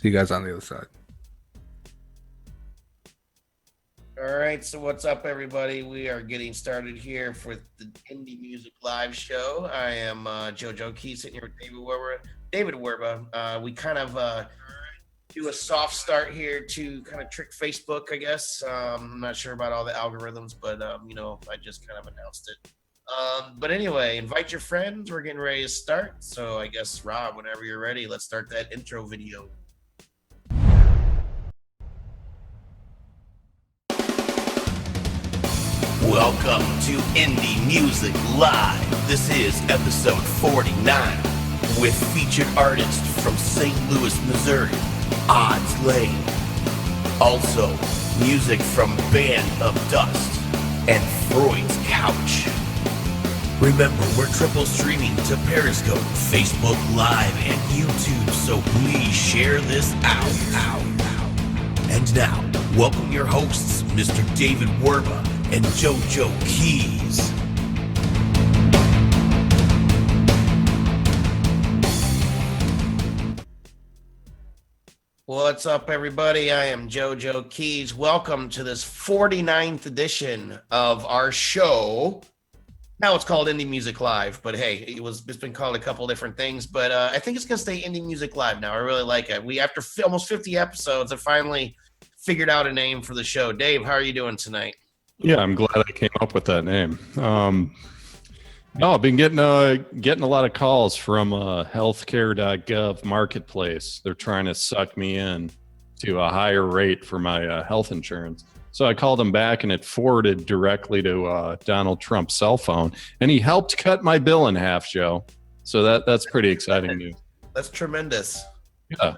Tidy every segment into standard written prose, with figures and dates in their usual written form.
See you guys on the other side. All right, so what's up, everybody? We are getting started here for the Indie Music Live Show. I am JoJo Key, sitting here with David Werba. We kind of do a soft start here to kind of trick Facebook, I guess. I'm not sure about all the algorithms, but I just kind of announced it. But anyway, invite your friends. We're getting ready to start. So I guess, Rob, whenever you're ready, let's start that intro video. Welcome to Indie Music Live. This is episode 49 with featured artists from St. Louis, Missouri, Odds Lane. Also, music from Band of Dust and Freud's Couch. Remember, we're triple streaming to Periscope, Facebook Live, and YouTube, so please share this out. And now, welcome your hosts, Mr. David Werba and JoJo Keys. What's up, everybody? I am JoJo Keys. Welcome to this 49th edition of our show. Now it's called Indie Music Live, but hey, it's been called a couple different things, but I think it's going to stay Indie Music Live now. I really like it. After almost 50 episodes, I finally figured out a name for the show. Dave, how are you doing tonight? Yeah, I'm glad I came up with that name. I've been getting a lot of calls from healthcare.gov marketplace. They're trying to suck me in to a higher rate for my health insurance. So I called him back, and it forwarded directly to Donald Trump's cell phone, and he helped cut my bill in half, Joe. So that's pretty exciting news. That's tremendous. Yeah,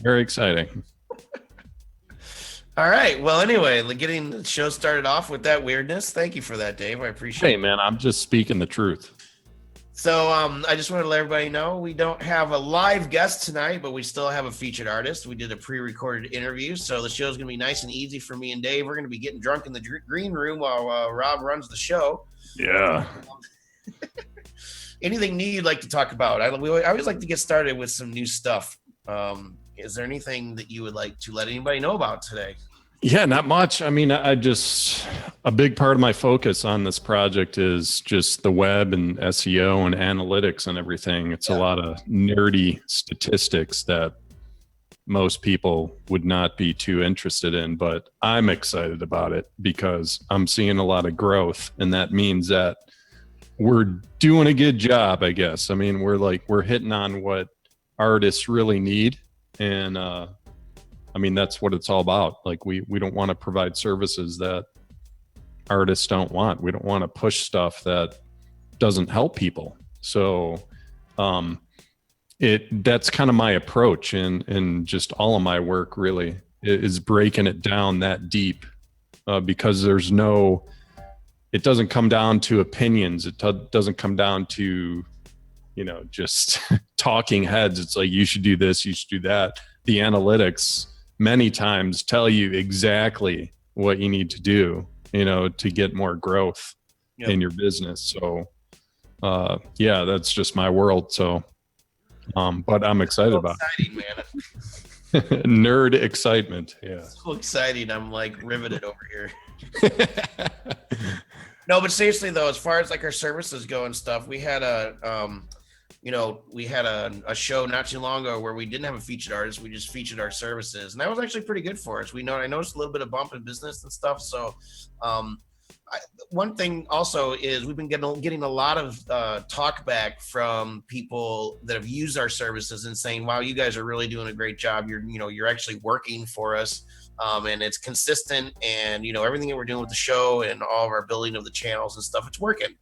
very exciting. All right. Well, anyway, getting the show started off with that weirdness. Thank you for that, Dave. I appreciate it. Hey, man, I'm just speaking the truth. So I just want to let everybody know we don't have a live guest tonight, but we still have a featured artist. We did a pre-recorded interview, so the show's going to be nice and easy for me and Dave. We're going to be getting drunk in the green room while Rob runs the show. Yeah. Anything new you'd like to talk about? I always like to get started with some new stuff. Is there anything that you would like to let anybody know about today? Yeah, not much. I mean, a big part of my focus on this project is just the web and SEO and analytics and everything. It's a lot of nerdy statistics that most people would not be too interested in, but I'm excited about it because I'm seeing a lot of growth, and that means that we're doing a good job, I guess. I mean, we're hitting on what artists really need. And I mean, that's what it's all about. Like, we don't want to provide services that artists don't want. We don't want to push stuff that doesn't help people. So that's kind of my approach in just all of my work, really, is breaking it down that deep, because it doesn't come down to opinions. It doesn't come down to, just talking heads. It's like, you should do this, you should do that. The analytics many times tell you exactly what you need to do, to get more growth in your business. So, that's just my world. So, but I'm excited about it. Man. Nerd excitement. Yeah. So exciting. I'm like riveted over here. No, but seriously though, as far as like our services go and stuff, we had a show not too long ago where we didn't have a featured artist. We just featured our services, and that was actually pretty good for us. I noticed a little bit of bump in business and stuff. So one thing also is we've been getting a lot of talk back from people that have used our services and saying, wow, you guys are really doing a great job. You're actually working for us. And it's consistent, and everything that we're doing with the show and all of our building of the channels and stuff, it's working.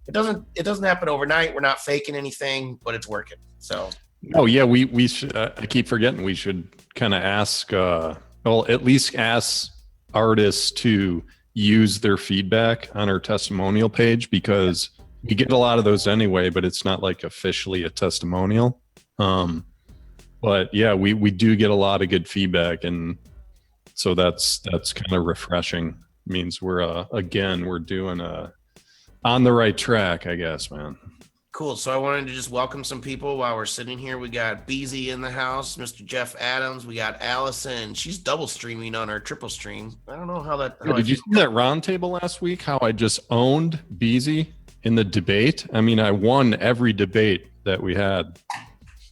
It doesn't happen overnight. We're not faking anything, but it's working. So we should, I keep forgetting, we should kind of ask, at least ask artists to use their feedback on our testimonial page, because we get a lot of those anyway, but it's not like officially a testimonial. But yeah, we do get a lot of good feedback, and so that's kind of refreshing. It means we're doing on the right track, I guess, man. Cool. So I wanted to just welcome some people while we're sitting here. We got Beezy in the house, Mr. Jeff Adams. We got Allison. She's double streaming on our triple stream. I don't know how that. Did you see that roundtable last week? How I just owned Beezy in the debate? I mean, I won every debate that we had.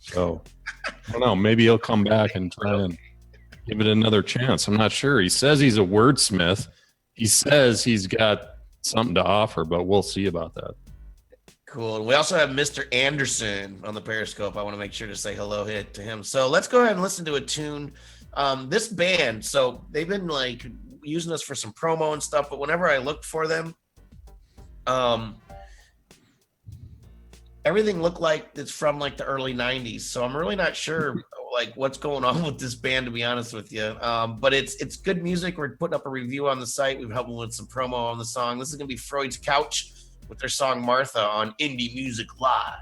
So I don't know. Maybe he'll come back and try and give it another chance. I'm not sure. He says he's a wordsmith. He says he's got something to offer, but we'll see about that. Cool. We also have Mr. Anderson on the Periscope. I want to make sure to say hello to him. So let's go ahead and listen to a tune. This band, so they've been like using us for some promo and stuff, but whenever I looked for them, everything looked like it's from like the early 90s. So I'm really not sure like what's going on with this band, to be honest with you. But it's good music. We're putting up a review on the site. We've helped them with some promo on the song. This is going to be Freud's Couch with their song Martha on Indie Music Live.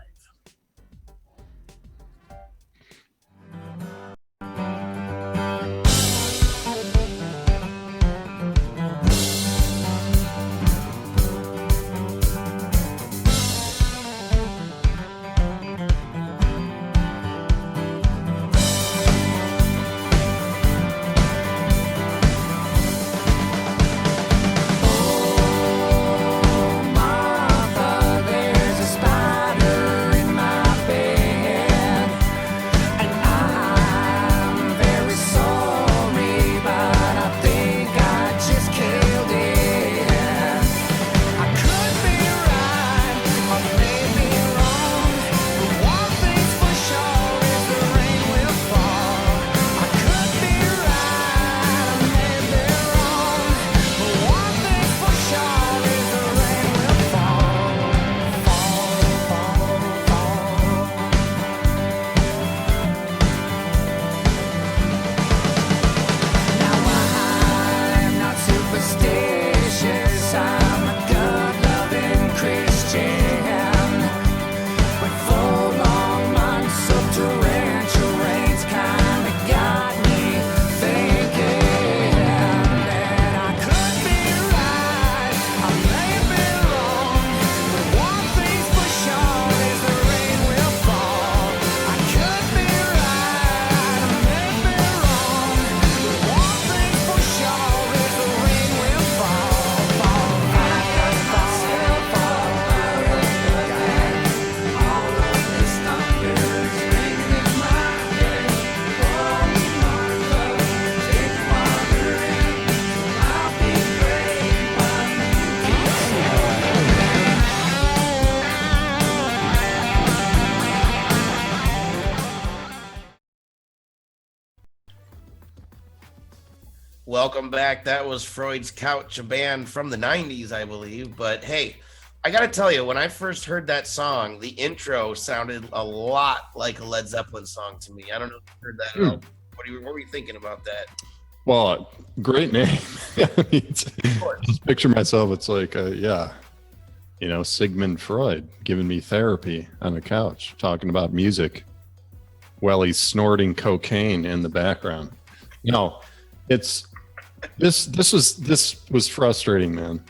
Welcome back. That was Freud's Couch, a band from the 90s, I believe. But hey, I got to tell you, when I first heard that song, the intro sounded a lot like a Led Zeppelin song to me. I don't know if you heard that at all. What were you thinking about that? Well, great name. I mean, just picture myself. It's like, Sigmund Freud giving me therapy on a couch, talking about music while he's snorting cocaine in the background. No, it's this was frustrating, man.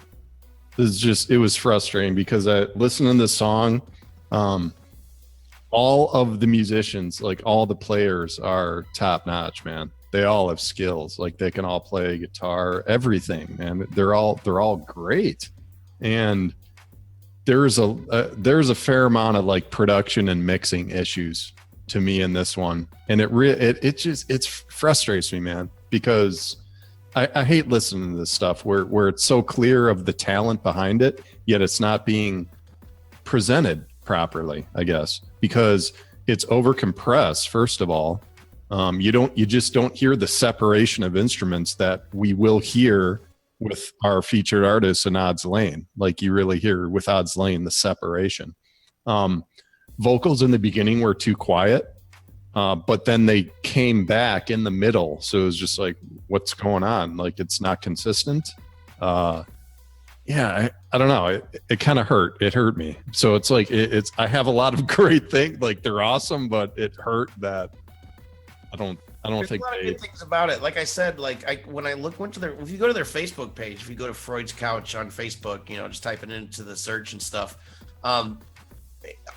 It was frustrating because I listened to this song. All of the musicians, like all the players, are top notch, man. They all have skills. Like they can all play guitar, everything, man. They're all great. And there's a fair amount of like production and mixing issues to me in this one, and it frustrates me, man, because I hate listening to this stuff where it's so clear of the talent behind it, yet it's not being presented properly, I guess, because it's over compressed. First of all, you just don't hear the separation of instruments that we will hear with our featured artists in Odds Lane. Like you really hear with Odds Lane the separation. Vocals in the beginning were too quiet, but then they came back in the middle, so it was just like, what's going on? Like it's not consistent. I don't know. It kind of hurt. It hurt me. So it's like I have a lot of great things, like they're awesome, but it hurt that I don't There's think a lot of good things about it. Like I said, when I went to if you go to their Facebook page, if you go to Freud's Couch on Facebook, just type it into the search and stuff.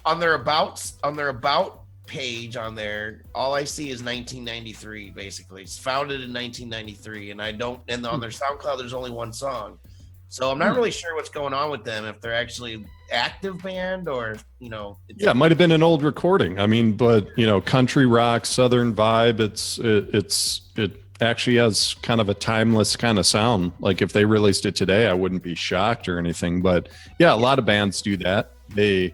on their about page on there, all I see is 1993. Basically, it's founded in 1993, and on their SoundCloud, there's only one song. So I'm not really sure what's going on with them, if they're actually active band or, it might have been an old recording. I mean, but country rock, Southern vibe. It actually has kind of a timeless kind of sound. Like if they released it today, I wouldn't be shocked or anything. But yeah, a lot of bands do that. They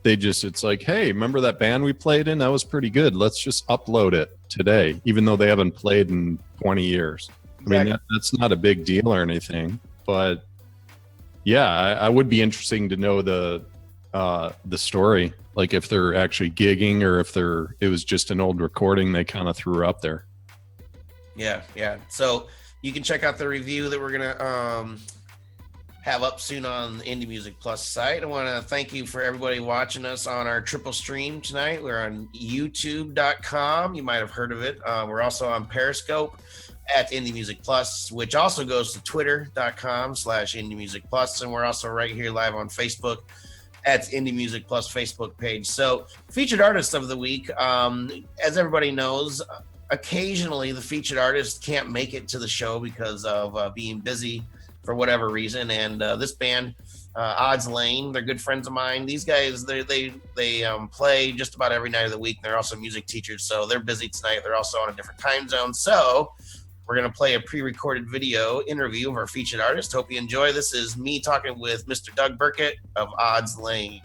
just, it's like, hey, remember that band we played in? That was pretty good. Let's just upload it today, even though they haven't played in 20 years. Exactly. I mean, that's not a big deal or anything. But yeah, I would be interesting to know the story, like if they're actually gigging or if it was just an old recording they kind of threw up there. Yeah. So you can check out the review that we're gonna have up soon on the Indie Music Plus site. I want to thank you for everybody watching us on our triple stream tonight. We're on YouTube.com. You might have heard of it. We're also on Periscope at Indie Music Plus, which also goes to twitter.com/Indie Music Plus. And we're also right here live on Facebook at Indie Music Plus Facebook page. So featured artist of the week, as everybody knows, occasionally the featured artist can't make it to the show because of being busy for whatever reason. And this band, Odds Lane, they're good friends of mine. These guys, they play just about every night of the week. They're also music teachers, so they're busy tonight. They're also on a different time zone. So we're going to play a pre-recorded video interview of our featured artist. Hope you enjoy. This is me talking with Mr. Doug Burkett of Odds Lane.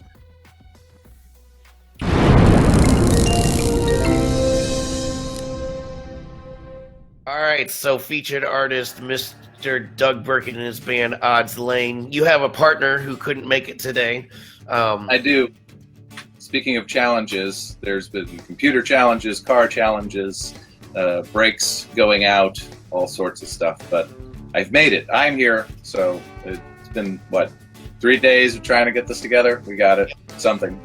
All right, so featured artist Mr. Doug Burkett and his band Odds Lane. You have a partner who couldn't make it today. I do. Speaking of challenges, there's been computer challenges, car challenges, brakes going out, all sorts of stuff. But I've made it. I'm here. So it's been, 3 days of trying to get this together? We got it. Something.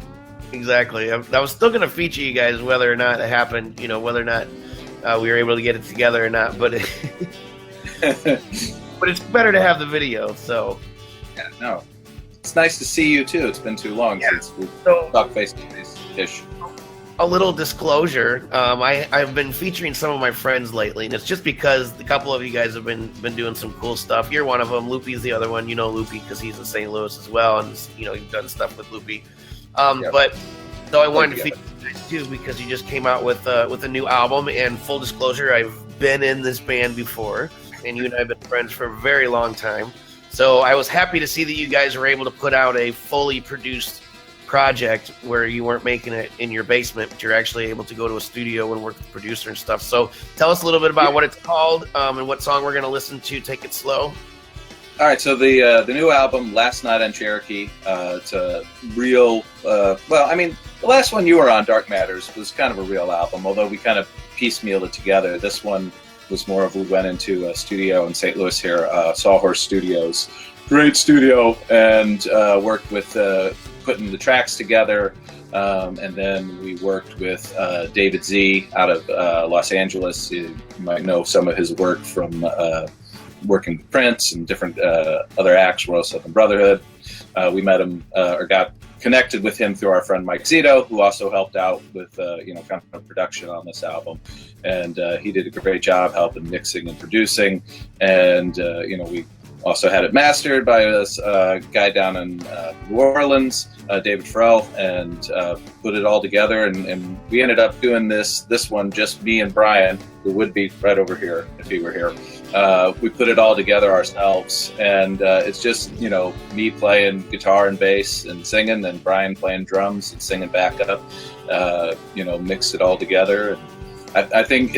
Exactly. I was still going to feature you guys whether or not it happened, whether or not we were able to get it together or not. But but it's better to have the video. So yeah, no. It's nice to see you too. It's been too long since we've talked face to face-ish. A little disclosure, I've been featuring some of my friends lately, and it's just because a couple of you guys have been doing some cool stuff. You're one of them. Loopy's the other one. You know Loopy because he's in St. Louis as well, and you've done stuff with Loopy. Yep. But so I wanted to feature you guys too because you just came out with a new album. And full disclosure, I've been in this band before, and you and I have been friends for a very long time. So I was happy to see that you guys were able to put out a fully produced project where you weren't making it in your basement, but you're actually able to go to a studio and work with the producer and stuff. So tell us a little bit about what it's called and what song we're going to listen to. Take It Slow. All right, so the new album, Last Night on Cherokee, it's a real, the last one you were on, Dark Matters, was kind of a real album, although we kind of piecemealed it together. This one was more of, we went into a studio in St. Louis here, Sawhorse Studios. Great studio, and worked with putting the tracks together, and then we worked with David Z out of Los Angeles. You might know some of his work from working with Prince and different other acts, Royal Southern Brotherhood. We met him or got connected with him through our friend Mike Zito, who also helped out with kind of production on this album, and he did a great job helping mixing and producing, and we also had it mastered by this guy down in New Orleans, David Farrell, and put it all together. And we ended up doing this one, just me and Brian, who would be right over here if he were here. We put it all together ourselves. And it's just, me playing guitar and bass and singing, and Brian playing drums and singing backup, mix it all together. And I think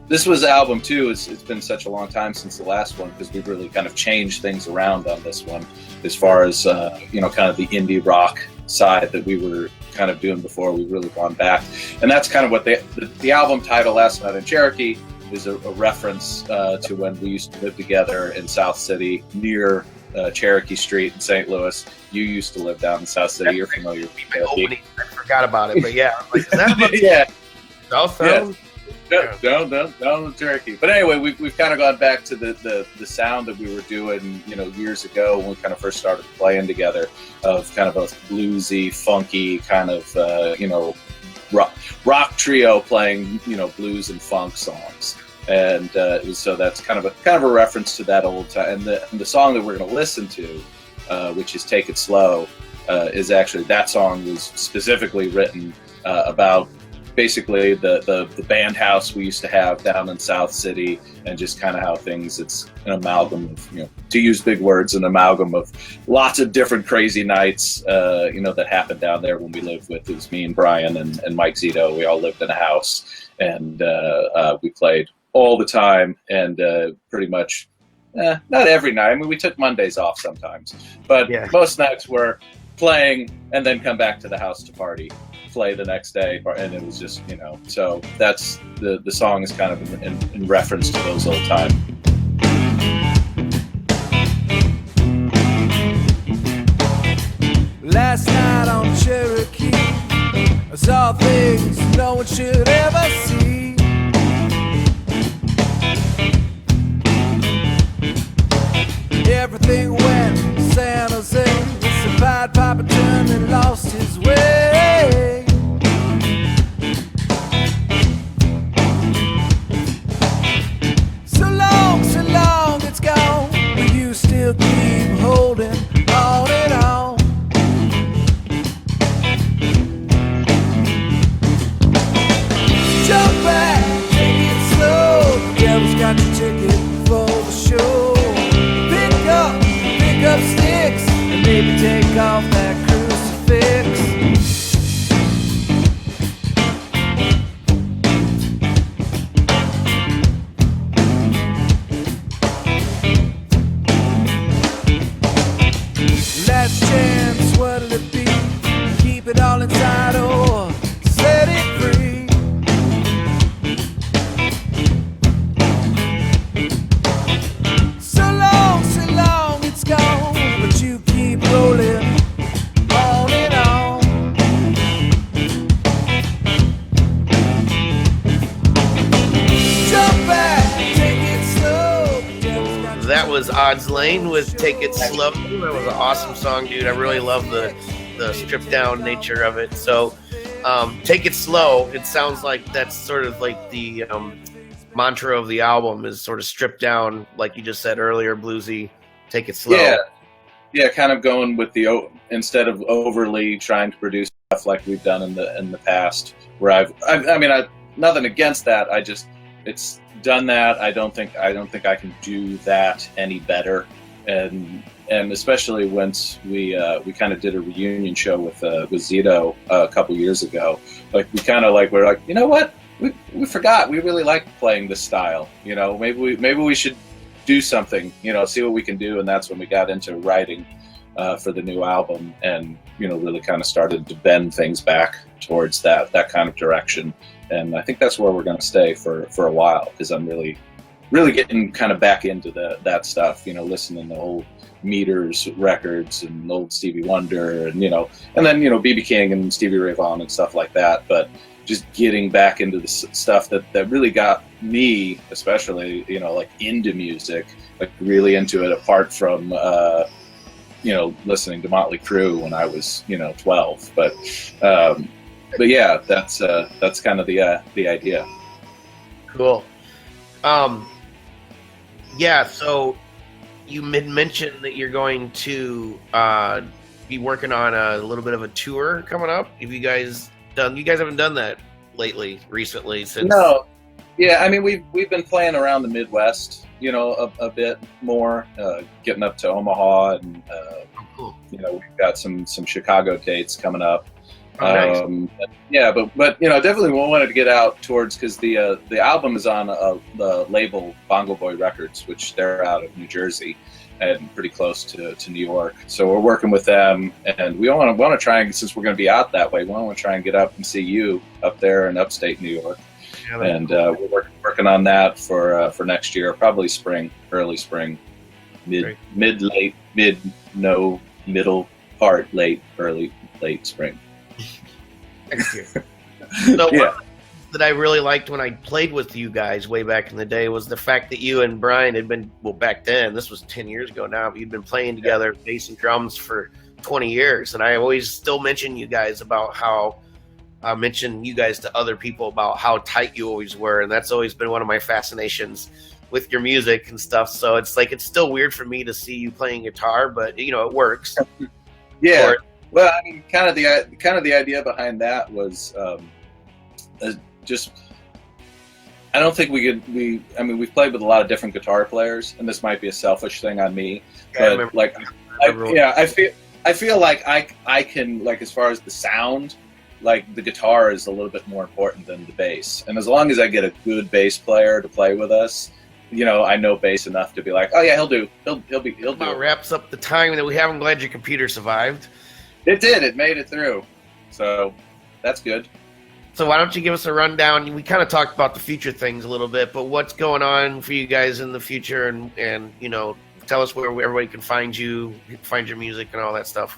this was album too. It's been such a long time since the last one because we've really kind of changed things around on this one as far as kind of the indie rock side that we were kind of doing before. We've really gone back, and that's kind of what the album title Last Night in Cherokee is a reference to when we used to live together in South City near Cherokee Street in St. Louis. You used to live down in South City. You're familiar with I forgot about it, but yeah, is that yeah. South Sound? Down the turkey. But anyway, we've kind of gone back to the sound that we were doing, years ago when we kind of first started playing together, of kind of a bluesy, funky kind of, rock trio playing, blues and funk songs. And so that's kind of a reference to that old time. And the song that we're going to listen to, which is "Take It Slow," is actually, that song was specifically written about basically the band house we used to have down in South City, and just kind of how things, it's an amalgam of, to use big words, an amalgam of lots of different crazy nights, that happened down there when we lived with. It was me and Brian and Mike Zito. We all lived in a house, and we played all the time, and pretty much, not every night. I mean, we took Mondays off sometimes, but most nights were playing and then come back to the house to party, play the next day, and it was just, so that's the song is kind of in reference to those old times. Last night on Cherokee, I saw things no one should ever see. Everything went San Jose. The Pied Piper turned and lost his way. So long it's gone, but you still keep holding on and on. Jump back, take it slow. The devil's got your ticket for the show. Pick up sticks and maybe take off that crucifix. Last chance, what'll it be? Keep it all inside or set it free. So long it's gone, but you keep rolling on and on. Jump back, take it slow. That was Odds Lane with "Take It Slow." That was an awesome song, dude. I really love the stripped down nature of it. So, "Take It Slow." It sounds like that's sort of like the mantra of the album, is sort of stripped down, like you just said earlier, bluesy. Take it slow. Yeah, kind of going with instead of overly trying to produce stuff like we've done in the past, where I've nothing against that. It's done that. I don't think I can do that any better. And especially once we kind of did a reunion show with Zito a couple years ago. Like we're like, you know what? We forgot. We really like playing this style. Maybe we should do something. See what we can do. And that's when we got into writing for the new album, and really kind of started to bend things back towards that kind of direction. And I think that's where we're going to stay for a while, because I'm really getting kind of back into that stuff. Listening to old Meters records and old Stevie Wonder, and then B.B. King and Stevie Ray Vaughan and stuff like that. But just getting back into the stuff that really got me, especially, like into music, like really into it, apart from, listening to Motley Crue when I was, 12. But yeah, that's kind of the idea. Cool. Yeah. So you mentioned that you're going to be working on a little bit of a tour coming up. You guys haven't done that recently since? No. Yeah, I mean, we've been playing around the Midwest, a bit more, getting up to Omaha, and cool. We've got some Chicago dates coming up. Oh, nice. Yeah, but definitely we wanted to get out towards, because the album is on the label Bongo Boy Records, which they're out of New Jersey and pretty close to New York. So we're working with them, and we want to try, and since we're going to be out that way, we want to try and get up and see you up there in upstate New York. Yeah, and cool. We're working on that for next year, probably spring, early spring, middle part, late spring. Next year. So Yeah. that I really liked when I played with you guys way back in the day was the fact that you and Brian had been, well, back then, this was 10 years ago now, but you'd been playing together, bass and drums for 20 years. And I always still mention you guys about how, I mention you guys to other people about how tight you always were. And that's always been one of my fascinations with your music and stuff. So it's like, it's still weird for me to see you playing guitar, but you know, it works. Yeah. Well, I mean, kind of the idea behind that was just, I don't think we've played with a lot of different guitar players, and this might be a selfish thing on me, but like, I feel like I can, like, as far as the sound, like the guitar is a little bit more important than the bass. And as long as I get a good bass player to play with us, you know, I know bass enough to be like, oh yeah, he'll do. He'll do. About wraps up the time that we have. I'm glad your computer survived. It did. It made it through. So that's good. So why don't you give us a rundown? We kind of talked about the future things a little bit, but what's going on for you guys in the future, and you know, tell us where everybody can find you, find your music, and all that stuff.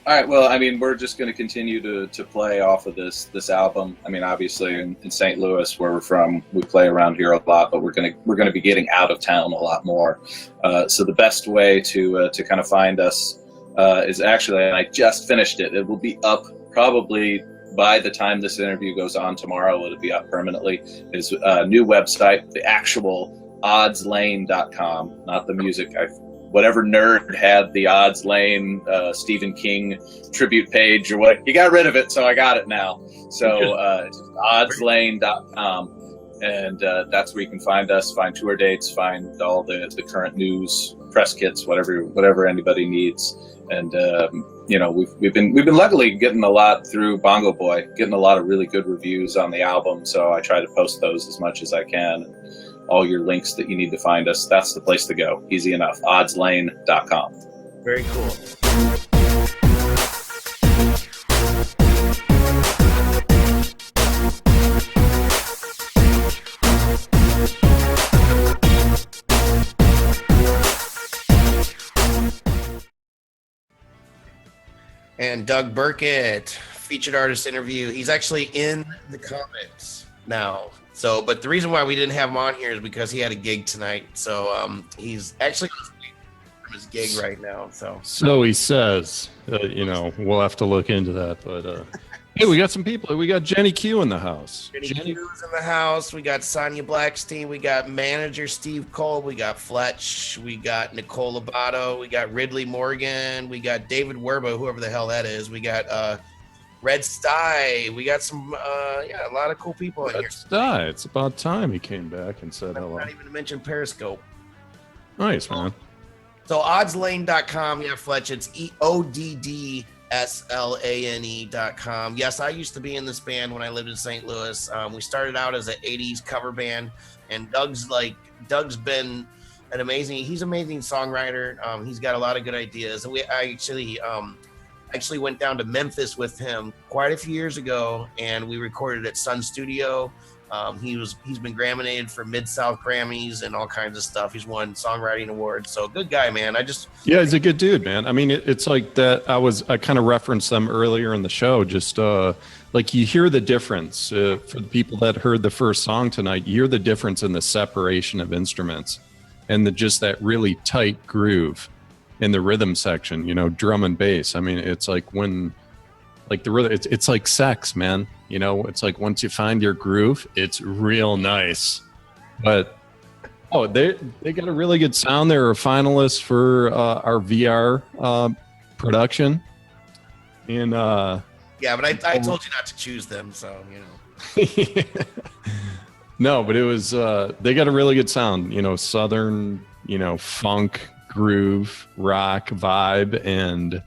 All right. Well, I mean, we're just going to continue to play off of this album. I mean, obviously in St. Louis, where we're from, we play around here a lot, but we're gonna be getting out of town a lot more. So the best way to kind of find us is actually, and I just finished it. It will be up probably by the time this interview goes on tomorrow. It'll be up permanently. Is a new website, the actual oddslane.com, not the music. Whatever nerd had the Odds Lane Stephen King tribute page or what, he got rid of it, so I got it now. So it's oddslane.com, and that's where you can find us, find tour dates, find all the current news, press kits, whatever anybody needs. And you know, we've been luckily getting a lot through Bongo Boy, getting a lot of really good reviews on the album. So I try to post those as much as I can. All your links that you need to find us, that's the place to go. Easy enough. oddslane.com. Very cool. And Doug Burkett, featured artist interview. He's actually in the comments now. So, but the reason why we didn't have him on here is because he had a gig tonight. So he's actually from his gig right now. So he says, you know, we'll have to look into that. But hey, we got some people. We got Jenny Q in the house. Jenny Q's in the house. We got Sonia Blackstein. We got manager Steve Cole. We got Fletch. We got Nicole Labato. We got Ridley Morgan. We got David Werbo, whoever the hell that is. We got Red Sty. We got some, a lot of cool people in here. Red Sty. It's about time he came back and said hello. Not even to mention Periscope. Nice, man. So oddslane.com. Yeah, Fletch. It's ODDSLANE.com. Yes, I used to be in this band when I lived in St. Louis. We started out as an 80s cover band, and Doug's been he's an amazing songwriter. He's got a lot of good ideas. And I actually went down to Memphis with him quite a few years ago, and we recorded at Sun Studio. He's been Grammy-nominated for Mid-South Grammys and all kinds of stuff. He's won songwriting awards. So good guy, man. Yeah, he's a good dude, man. I mean, it's like that. I kind of referenced them earlier in the show. Just like you hear the difference for the people that heard the first song tonight. You hear the difference in the separation of instruments and just that really tight groove in the rhythm section, you know, drum and bass. I mean, it's like when, like the rhythm, it's like sex, man. You know, it's like once you find your groove, it's real nice. But they got a really good sound. They're a finalist for our VR production. And yeah, but I told you not to choose them, so you know. No, but it was they got a really good sound. You know, southern, you know, funk, groove, rock vibe, and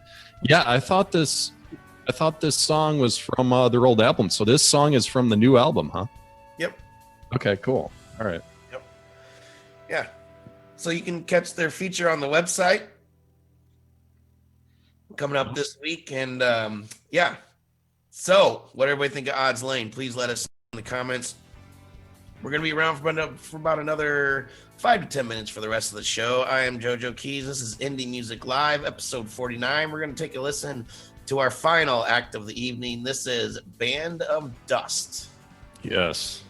yeah, I thought this song was from their old album. So this song is from the new album, huh? Yep. Okay, cool. All right. Yep. Yeah. So you can catch their feature on the website coming up this week, and yeah. So what everybody think of Odds Lane? Please let us know in the comments. We're going to be around for about another 5 to 10 minutes for the rest of the show. I am JoJo Keys. This is Indie Music Live, episode 49. We're going to take a listen to our final act of the evening. This is Band of Dust. Yes.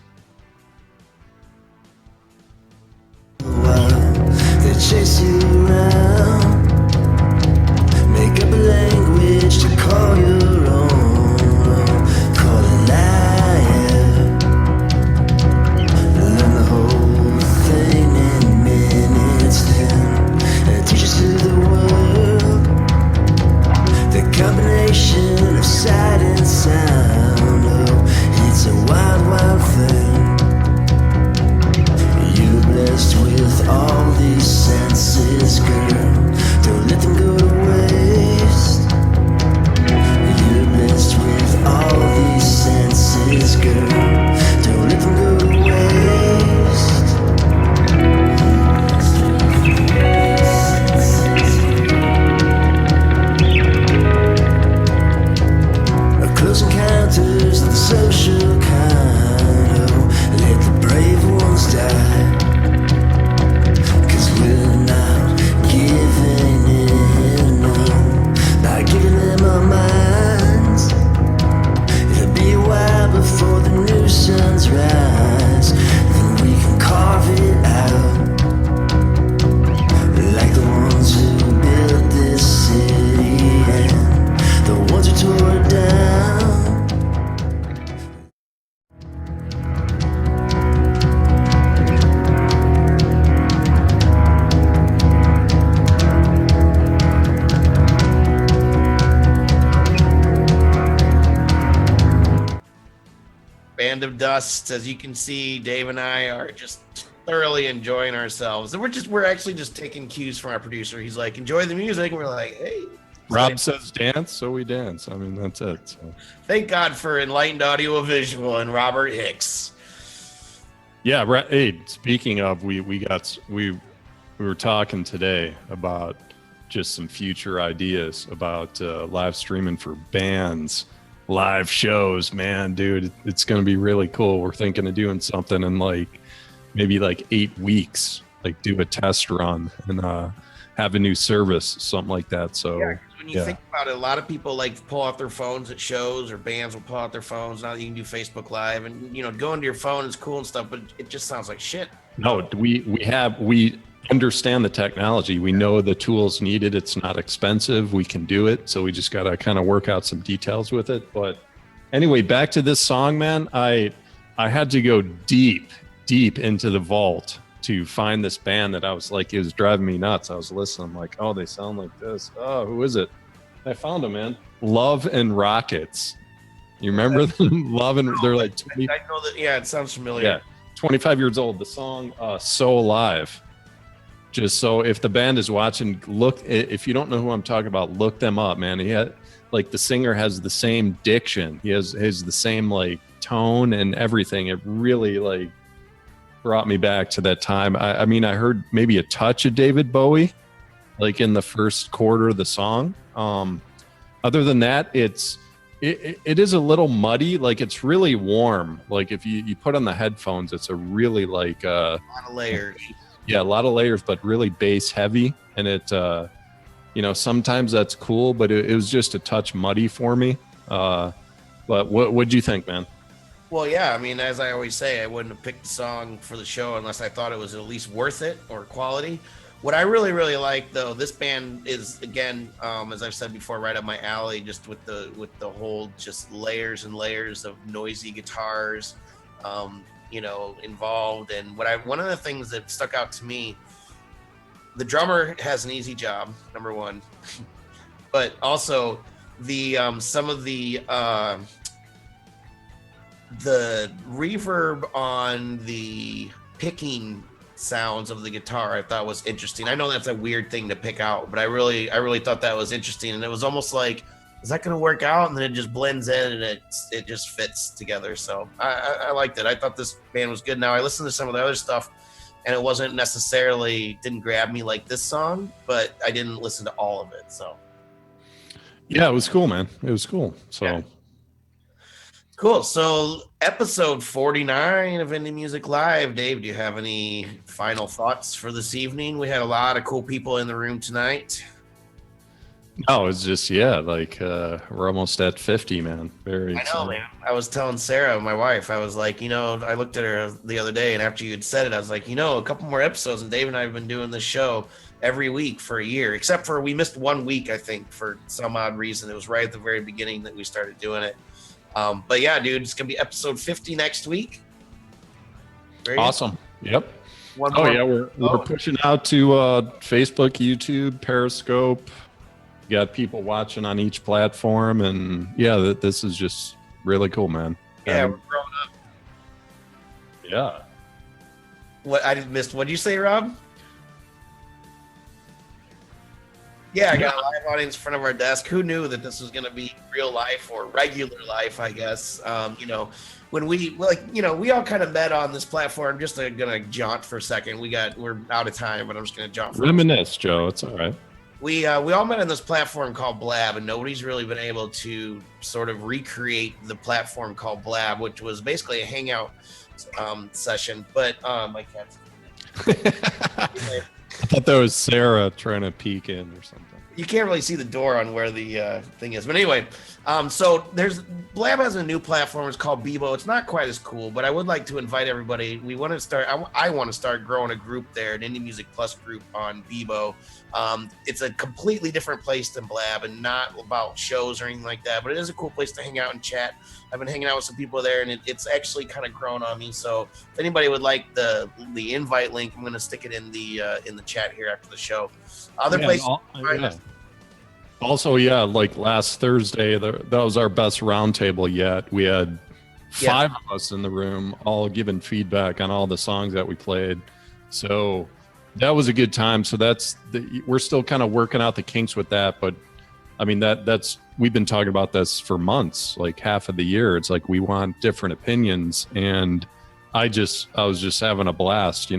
They chase you around, make up a language to call your own, call it liar. Learn the whole thing in minutes, then teach us to the world. The combination of sight and sound, oh, it's a wild, wild thing. You're blessed with all these senses, girl. Don't let them go to waste. You're blessed with all these senses, girl. Don't let them go to waste. Close encounters of the social kind, oh, let the brave ones die. 'Cause we're not giving in, no, not giving them our minds. It'll be a while before the new suns rise, then we can carve it out. Like the ones who built this city and the ones who tore it down. Band of Dust. As you can see, Dave and I are just thoroughly enjoying ourselves. And we're actually just taking cues from our producer. He's like, enjoy the music. And we're like, hey. Rob says dance, so we dance. I mean, that's it. So. Thank God for enlightened audio visual and Robert Hicks. Yeah. Hey, speaking of, we were talking today about just some future ideas about live streaming for bands, live shows. Man, dude, it's going to be really cool. We're thinking of doing something in maybe 8 weeks, like do a test run and have a new service, something like that. So yeah, when you think about it, a lot of people like pull out their phones at shows, or bands will pull out their phones. Now you can do Facebook Live, and going to your phone is cool and stuff, but it just sounds like shit. No, we understand the technology. We know the tools needed. It's not expensive. We can do it. So we just got to kind of work out some details with it. But anyway, back to this song, man. I had to go deep into the vault to find this band that I was like, it was driving me nuts. I was listening. I'm like, oh, they sound like this. Oh, who is it? I found them, man. Love and Rockets. You remember them? Love and they're like 20, I know that. Yeah, it sounds familiar. Yeah, 25 years old. The song So Alive. Just so if the band is watching, look, if you don't know who I'm talking about, look them up, man. He had the singer has the same diction. He has the same tone and everything. It really brought me back to that time. I mean, I heard maybe a touch of David Bowie, in the first quarter of the song. Other than that, it is a little muddy. It's really warm. If you put on the headphones, it's a really a lot of layers. Yeah, a lot of layers, but really bass heavy. And it, sometimes that's cool, but it was just a touch muddy for me. But what'd you think, man? Well, yeah, I mean, as I always say, I wouldn't have picked the song for the show unless I thought it was at least worth it or quality. What I really, really like, though, this band is, again, as I've said before, right up my alley, just with the whole just layers and layers of noisy guitars, involved. And one of the things that stuck out to me, the drummer has an easy job, number one, but also some of the reverb on the picking sounds of the guitar I thought was interesting. I know that's a weird thing to pick out, but I really thought that was interesting. And it was almost like, is that going to work out? And then it just blends in and it just fits together. So I liked it. I thought this band was good. Now I listened to some of the other stuff and it wasn't necessarily, didn't grab me like this song, but I didn't listen to all of it. So yeah, it was cool, man. It was cool. So yeah. Cool. So episode 49 of Indie Music Live. Dave, do you have any final thoughts for this evening? We had a lot of cool people in the room tonight. No, it's just like we're almost at 50, man. Very I know, exciting. man. I was telling Sarah, my wife, I was like, I looked at her the other day, and after you had said it, I was like, a couple more episodes, and Dave and I have been doing this show every week for a year, except for we missed 1 week, I think, for some odd reason. It was right at the very beginning that we started doing it. But yeah, dude, it's gonna be episode 50 next week. Very Awesome. Yep. One Oh more. yeah, we're pushing out to Facebook, YouTube, Periscope. We got people watching on each platform, and yeah, this is just really cool, man. Yeah, we're growing up. Yeah. What I missed? What did you say, Rob? Yeah, I got a live audience in front of our desk. Who knew that this was going to be real life or regular life, I guess. When we all kind of met on this platform, just going to jaunt for a second. We're out of time, but I'm just going to jaunt for Reminisce, Joe. It's all right. We all met on this platform called Blab, and nobody's really been able to sort of recreate the platform called Blab, which was basically a hangout session. But my cat's I thought that was Sarah trying to peek in or something. You can't really see the door on where the thing is. But anyway, so Blab has a new platform. It's called Bebo. It's not quite as cool, but I would like to invite everybody. We want to start, I want to start growing a group there, an Indie Music Plus group on Bebo. It's a completely different place than Blab and not about shows or anything like that, but it is a cool place to hang out and chat. I've been hanging out with some people there, and it's actually kind of grown on me. So if anybody would like the invite link, I'm going to stick it in the chat here after the show. Other places. Also, like last Thursday, that was our best roundtable yet. We had 5 of us in the room, all giving feedback on all the songs that we played. So that was a good time. So we're still kind of working out the kinks with that, but I mean that's we've been talking about this for months, like half of the year. It's like we want different opinions, and I was just having a blast,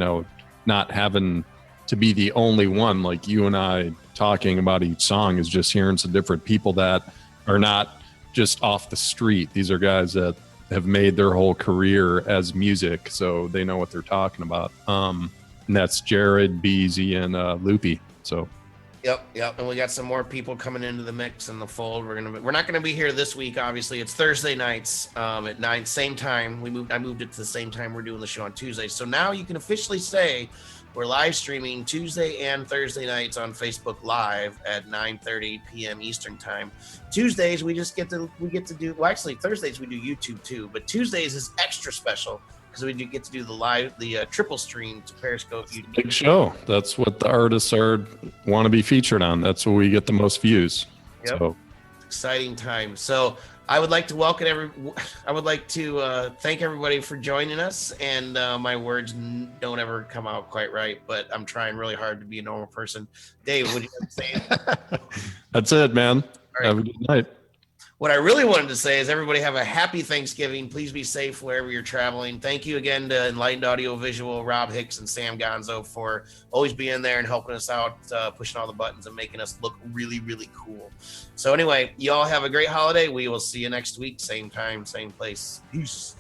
not having to be the only one, like you and I talking about each song, is just hearing some different people that are not just off the street. These are guys that have made their whole career as music, so they know what they're talking about. And that's Jared, Beezy, and Loopy. So Yep. And we got some more people coming into the mix in the fold. We're not gonna be here this week, obviously. It's Thursday nights at 9, same time. I moved it to the same time we're doing the show on Tuesday. So now you can officially say we're live streaming Tuesday and Thursday nights on Facebook Live at 9:30 p.m. Eastern time. Tuesdays we get to do, well, actually Thursdays we do YouTube too, but Tuesdays is extra special because we get to do the triple stream to Periscope. YouTube. Big show. That's what the artists want to be featured on. That's where we get the most views. Yep. So Exciting time. So I would like to thank everybody for joining us. And my words don't ever come out quite right, but I'm trying really hard to be a normal person. Dave, what do you have to say? That's it, man. Right. Have a good night. What I really wanted to say is everybody have a happy Thanksgiving. Please be safe wherever you're traveling. Thank you again to Enlightened Audio Visual, Rob Hicks and Sam Gonzo for always being there and helping us out, pushing all the buttons and making us look really, really cool. So anyway, you all have a great holiday. We will see you next week. Same time, same place. Peace.